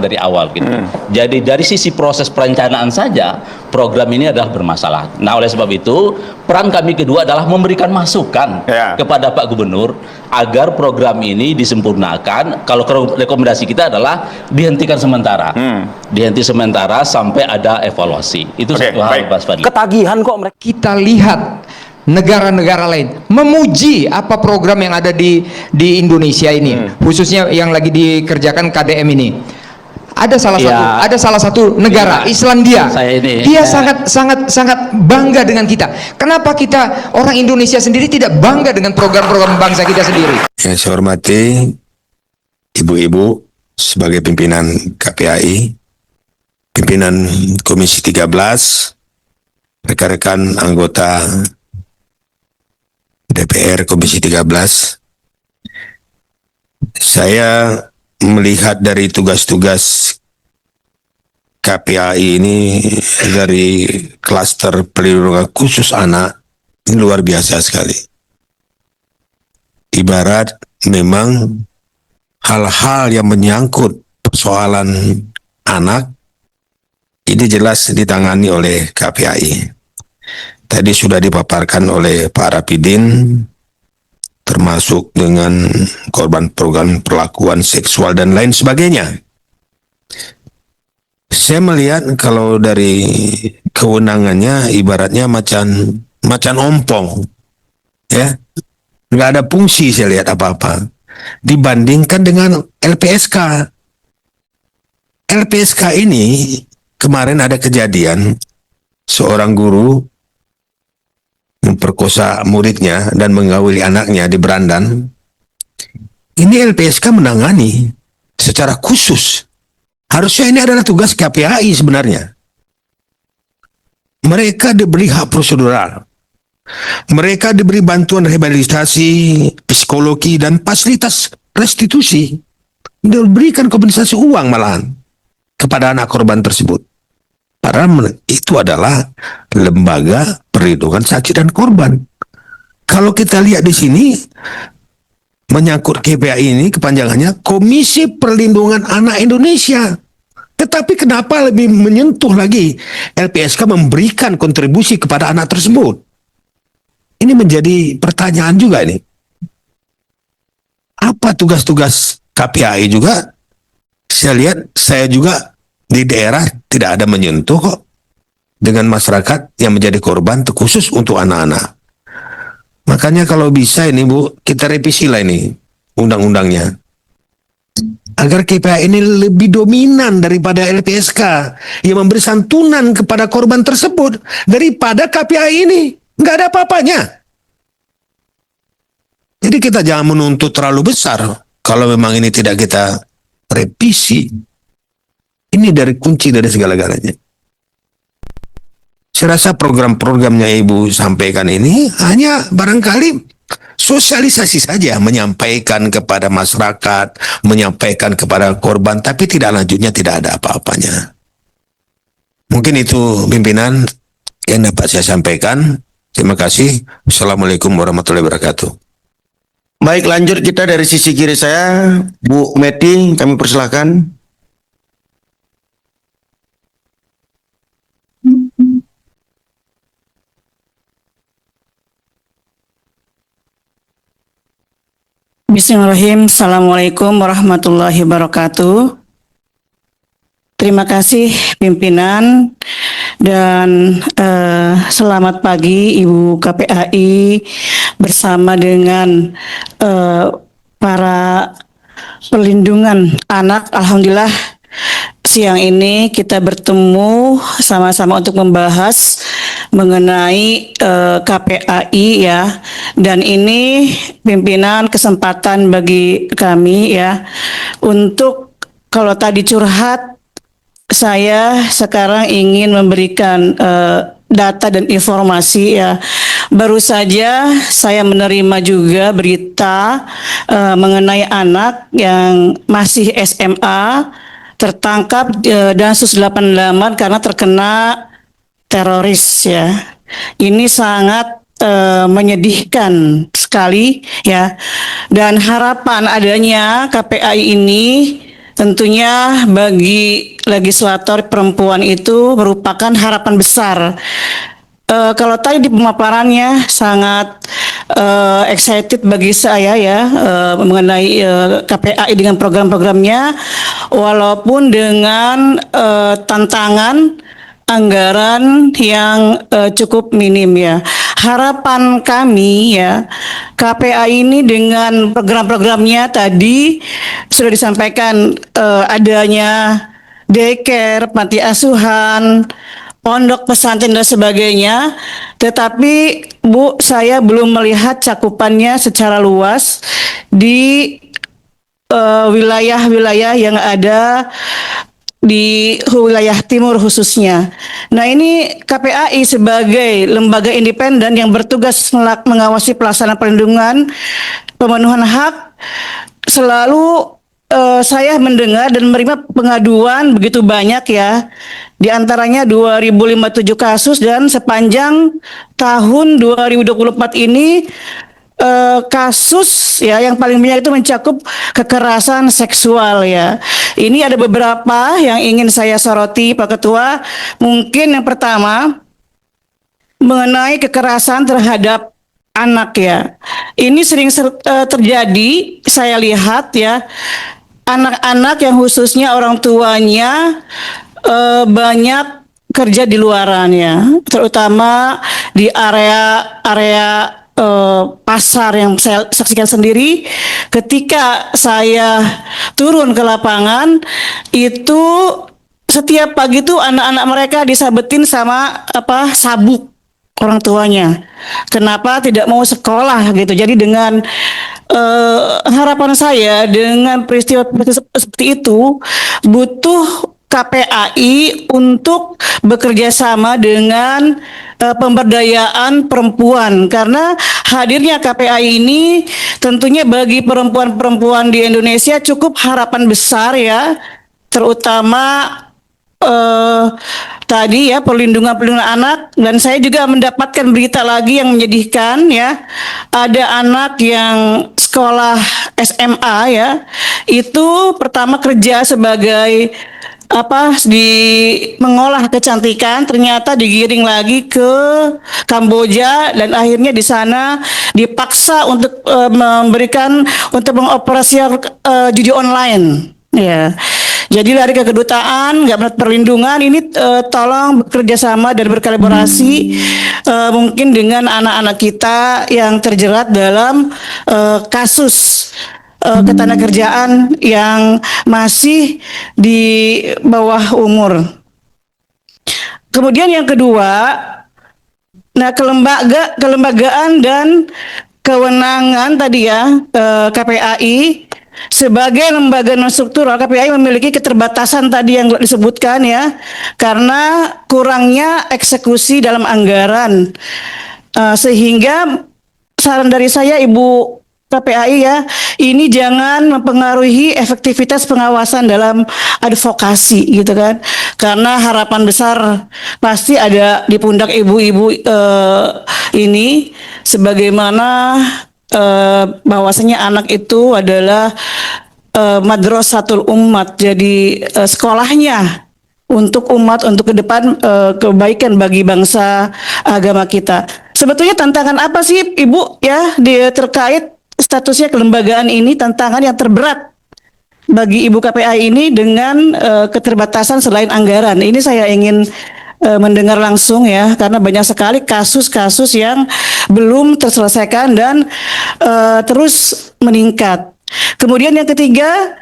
dari awal gitu. Jadi dari sisi proses perencanaan saja program ini adalah bermasalah. Nah, oleh sebab itu peran kami kedua adalah memberikan masukan kepada Pak Gubernur agar program ini disempurnakan. Kalau rekomendasi kita adalah dihentikan sementara. Dihenti sementara sampai ada evaluasi. Itu satu hal, Mas Fadli. Ketagihan kok mereka. Kita lihat negara-negara lain memuji apa program yang ada di Indonesia ini, khususnya yang lagi dikerjakan KDM ini. Ada salah satu negara, Islandia. Dia sangat bangga dengan kita. Kenapa kita orang Indonesia sendiri tidak bangga dengan program-program bangsa kita sendiri? Yang saya hormati ibu-ibu sebagai pimpinan KPAI, pimpinan Komisi 13, rekan-rekan anggota DPR Komisi 13. Saya melihat dari tugas-tugas KPAI ini dari klaster perlindungan khusus anak, ini luar biasa sekali. Ibarat memang hal-hal yang menyangkut persoalan anak ini jelas ditangani oleh KPAI. Tadi sudah dipaparkan oleh Pak Rapidin, termasuk dengan korban program perlakuan seksual dan lain sebagainya. Saya melihat kalau dari kewenangannya ibaratnya macan ompong, ya, nggak ada fungsi saya lihat apa-apa. Dibandingkan dengan LPSK. LPSK ini kemarin ada kejadian seorang guru memperkosa muridnya dan menggauli anaknya di Berandan. Ini LPSK menangani secara khusus. Harusnya ini adalah tugas KPAI sebenarnya. Mereka diberi hak prosedural. Mereka diberi bantuan rehabilitasi, psikologi, dan fasilitas restitusi. Diberikan kompensasi uang malahan kepada anak korban tersebut. Padahal itu adalah lembaga perlindungan saksi dan korban. Kalau kita lihat di sini, menyangkut KPAI ini kepanjangannya Komisi Perlindungan Anak Indonesia. Tetapi kenapa lebih menyentuh lagi LPSK memberikan kontribusi kepada anak tersebut? Ini menjadi pertanyaan juga ini. Apa tugas-tugas KPAI juga? Saya juga di daerah tidak ada menyentuh kok dengan masyarakat yang menjadi korban khusus untuk anak-anak. Makanya kalau bisa ini Bu, kita revisi lah ini undang-undangnya. Agar KPAI ini lebih dominan daripada LPSK yang memberi santunan kepada korban tersebut daripada KPAI ini. Nggak ada apa-apanya. Jadi kita jangan menuntut terlalu besar kalau memang ini tidak kita revisi. Ini dari kunci dari segala-galanya. Saya rasa program-programnya Ibu sampaikan ini hanya barangkali sosialisasi saja, menyampaikan kepada masyarakat, menyampaikan kepada korban, tapi tidak lanjutnya tidak ada apa-apanya. Mungkin itu pimpinan yang dapat saya sampaikan. Terima kasih. Assalamualaikum warahmatullahi wabarakatuh. Baik, lanjut kita dari sisi kiri saya, Bu Meti, kami persilahkan. Bismillahirrahmanirrahim. Assalamualaikum warahmatullahi wabarakatuh. Terima kasih pimpinan dan selamat pagi Ibu KPAI bersama dengan para pelindungan anak. Alhamdulillah siang ini kita bertemu sama-sama untuk membahas mengenai KPAI ya, dan ini pimpinan kesempatan bagi kami ya untuk, kalau tadi curhat, saya sekarang ingin memberikan data dan informasi ya. Baru saja saya menerima juga berita mengenai anak yang masih SMA tertangkap Densus 88 karena terkena teroris ya. Ini sangat menyedihkan sekali ya. Dan harapan adanya KPAI ini tentunya bagi legislator perempuan itu merupakan harapan besar. Kalau tadi di pemaparannya sangat excited bagi saya ya mengenai KPAI dengan program-programnya, walaupun dengan tantangan anggaran yang cukup minim ya. Harapan kami ya, KPAI ini dengan program-programnya tadi sudah disampaikan, adanya daycare, panti asuhan, pondok pesantren dan sebagainya, tetapi Bu, saya belum melihat cakupannya secara luas di wilayah-wilayah yang ada di wilayah timur khususnya. Nah, ini KPAI sebagai lembaga independen yang bertugas mengawasi pelaksanaan perlindungan pemenuhan hak, selalu saya mendengar dan menerima pengaduan begitu banyak ya. Di antaranya 2057 kasus, dan sepanjang tahun 2024 ini kasus ya yang paling banyak itu mencakup kekerasan seksual ya. Ini ada beberapa yang ingin saya soroti Pak Ketua. Mungkin yang pertama mengenai kekerasan terhadap anak ya. Ini sering terjadi, saya lihat ya, anak-anak yang khususnya orang tuanya banyak kerja di luaran ya, terutama di area pasar yang saya saksikan sendiri. Ketika saya turun ke lapangan, itu setiap pagi tuh anak-anak mereka disabetin sama sabuk orang tuanya. Kenapa tidak mau sekolah gitu. Jadi dengan harapan saya dengan peristiwa seperti itu, butuh KPAI untuk bekerja sama dengan pemberdayaan perempuan, karena hadirnya KPAI ini tentunya bagi perempuan-perempuan di Indonesia cukup harapan besar ya, terutama tadi ya perlindungan anak. Dan saya juga mendapatkan berita lagi yang menyedihkan ya, ada anak yang sekolah SMA ya, itu pertama kerja sebagai mengolah kecantikan, ternyata digiring lagi ke Kamboja dan akhirnya di sana dipaksa untuk mengoperasi judi online ya. Jadi lari ke kedutaan, nggak mendapat perlindungan. Ini tolong bekerja sama dan berkolaborasi mungkin dengan anak-anak kita yang terjerat dalam kasus ketenagakerjaan yang masih di bawah umur. Kemudian yang kedua, nah kelembagaan dan kewenangan tadi ya, KPAI sebagai lembaga non struktural, KPAI memiliki keterbatasan tadi yang disebutkan ya, karena kurangnya eksekusi dalam anggaran, sehingga saran dari saya Ibu KPAI ya, ini jangan mempengaruhi efektivitas pengawasan dalam advokasi gitu kan, karena harapan besar pasti ada di pundak ibu-ibu ini, sebagaimana bahwasanya anak itu adalah madrasatul umat, jadi sekolahnya untuk umat, untuk ke depan kebaikan bagi bangsa agama kita. Sebetulnya tantangan apa sih Ibu ya terkait statusnya kelembagaan ini, tantangan yang terberat bagi Ibu KPAI ini dengan keterbatasan selain anggaran? Ini saya ingin mendengar langsung ya, karena banyak sekali kasus-kasus yang belum terselesaikan dan terus meningkat. Kemudian yang ketiga,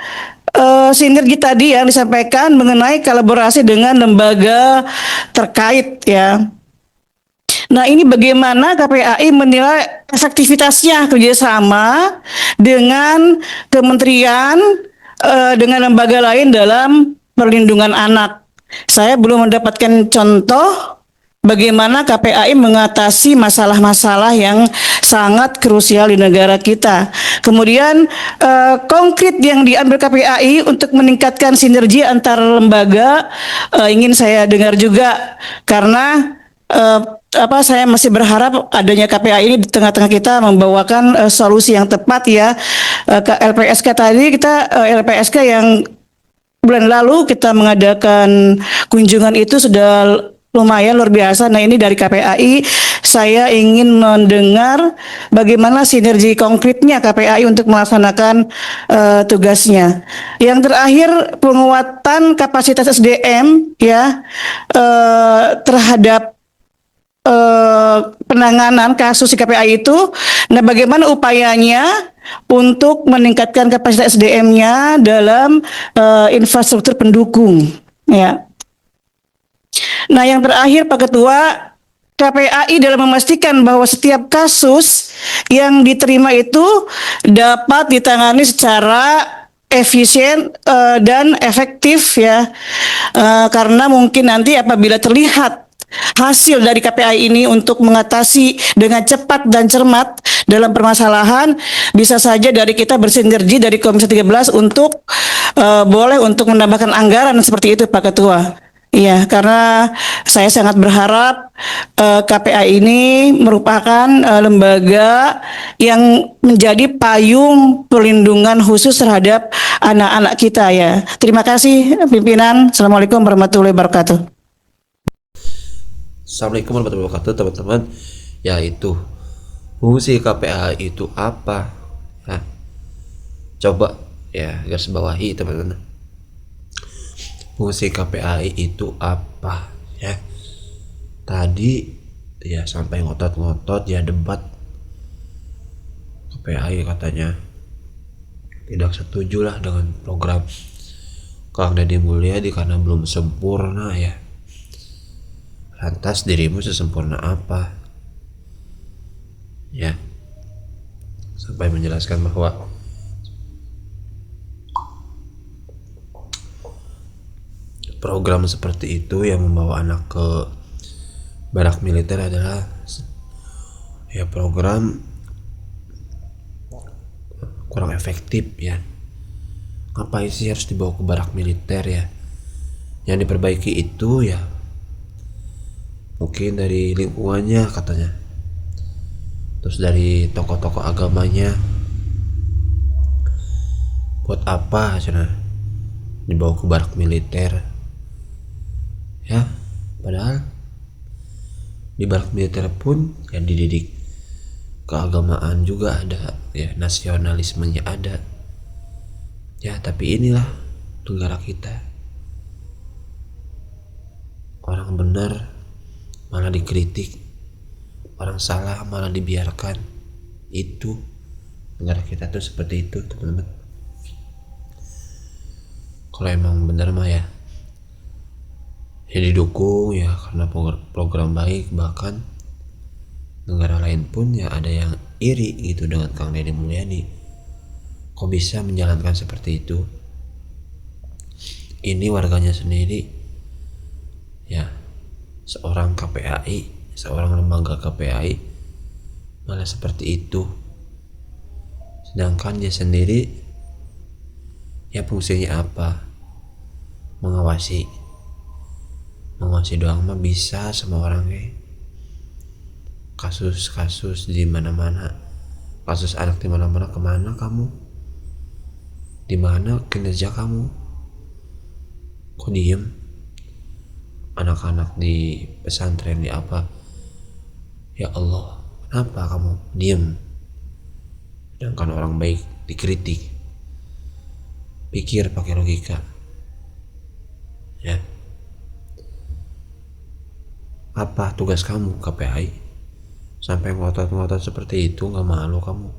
sinergi tadi yang disampaikan mengenai kolaborasi dengan lembaga terkait ya. Nah, ini bagaimana KPAI menilai efektivitasnya kerjasama dengan kementerian, dengan lembaga lain dalam perlindungan anak. Saya belum mendapatkan contoh bagaimana KPAI mengatasi masalah-masalah yang sangat krusial di negara kita. Kemudian konkret yang diambil KPAI untuk meningkatkan sinergi antar lembaga, ingin saya dengar juga, karena saya masih berharap adanya KPAI ini di tengah-tengah kita membawakan solusi yang tepat ya. Ke LPSK tadi kita LPSK yang bulan lalu kita mengadakan kunjungan itu sudah lumayan luar biasa. Nah, ini dari KPAI saya ingin mendengar bagaimana sinergi konkretnya KPAI untuk melaksanakan tugasnya. Yang terakhir, penguatan kapasitas SDM ya terhadap penanganan kasus di KPAI itu. Nah, bagaimana upayanya untuk meningkatkan kapasitas SDM-nya dalam infrastruktur pendukung ya. Nah, yang terakhir Pak Ketua, KPAI dalam memastikan bahwa setiap kasus yang diterima itu dapat ditangani secara efisien dan efektif ya. Karena mungkin nanti apabila terlihat hasil dari KPAI ini untuk mengatasi dengan cepat dan cermat dalam permasalahan, bisa saja dari kita bersinergi dari Komisi 13 untuk boleh untuk menambahkan anggaran seperti itu Pak Ketua. Iya, karena saya sangat berharap KPAI ini merupakan lembaga yang menjadi payung perlindungan khusus terhadap anak-anak kita ya. Terima kasih pimpinan. Assalamualaikum warahmatullahi wabarakatuh. Assalamualaikum warahmatullahi wabarakatuh, teman-teman. Ya, itu fungsi KPAI itu apa ya? Coba ya garis bawahi teman-teman, fungsi KPAI itu apa ya. Tadi ya sampai ngotot-ngotot ya debat, KPAI katanya tidak setuju lah dengan program Kang Deddy Mulyadi karena belum sempurna ya. Lantas dirimu sesempurna apa? Ya, sampai menjelaskan bahwa program seperti itu yang membawa anak ke barak militer adalah ya program kurang efektif ya. Ngapain sih harus dibawa ke barak militer ya? Yang diperbaiki itu ya mungkin dari lingkungannya katanya, terus dari tokoh-tokoh agamanya. Buat apa cina dibawa ke barak militer ya? Padahal di barak militer pun yang dididik keagamaan juga ada ya, nasionalismenya ada ya. Tapi inilah negara kita, orang benar malah dikritik, orang salah malah dibiarkan. Itu negara kita tuh seperti itu teman-teman. Kalau emang benar mah ya didukung ya, karena program baik. Bahkan negara lain pun ya ada yang iri gitu dengan Kang Deddy Mulyadi, kok bisa menjalankan seperti itu. Ini warganya sendiri ya, seorang KPAI, seorang lembaga KPAI malah seperti itu. Sedangkan dia sendiri ya fungsinya apa? Mengawasi doang mah bisa semua orang ya. Kasus-kasus di mana-mana, kasus anak di mana-mana, kemana kamu? Di mana kinerja kamu? Kok diem? Anak-anak di pesantren di apa? Ya Allah, kenapa kamu diem? Sedangkan orang baik dikritik. Pikir pakai logika ya. Apa tugas kamu KPAI? Sampai ngotot-ngotot seperti itu, gak malu kamu?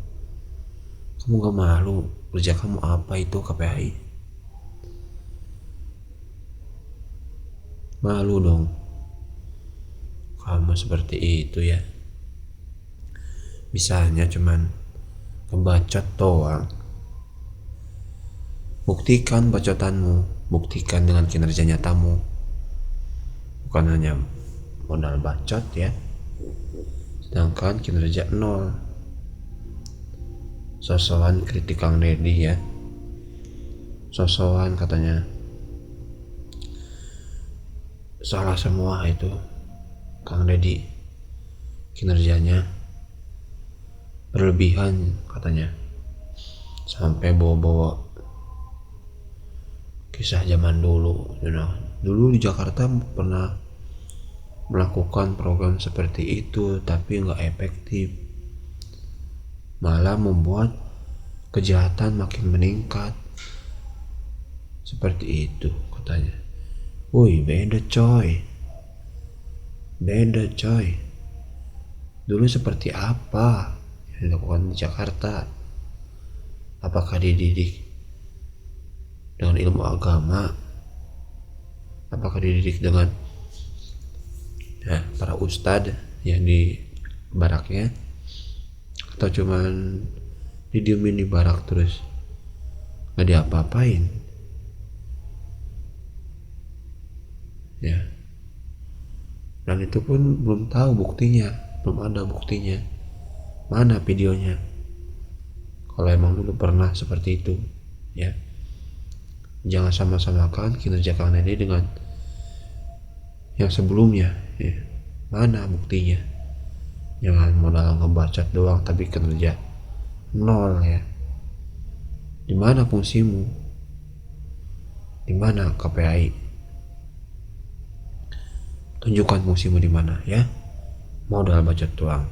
Kamu gak malu? Kerja kamu apa itu KPAI? Malu dong kamu seperti itu ya. Bisanya cuman ngebacot doang. Buktikan bacotanmu, buktikan dengan kinerja nyatamu, bukan hanya modal bacot ya. Sedangkan kinerja nol. Sosokan kritik Kang Deddy ya, sosokan katanya salah semua itu Kang Deddy, kinerjanya berlebihan katanya, sampai bawa-bawa kisah zaman dulu, dulu di Jakarta pernah melakukan program seperti itu tapi nggak efektif, malah membuat kejahatan makin meningkat. Seperti itu katanya. Woi, beda coy. Dulu seperti apa yang dilakukan di Jakarta? Apakah dididik dengan ilmu agama? Apakah dididik dengan para ustadz yang di baraknya? Atau cuman didiemin di barak terus gak diapa-apain? Ya, dan itu pun belum tahu buktinya, belum ada buktinya. Mana videonya? Kalau emang dulu pernah seperti itu, ya, jangan sama-samakan kinerja Kang Dede dengan yang sebelumnya. Ya. Mana buktinya? Jangan modal ngebacot doang tapi kinerja nol, ya. Di mana fungsimu? Di mana KPI? Tunjukkan fungsimu di mana, ya. Modal bacot doang.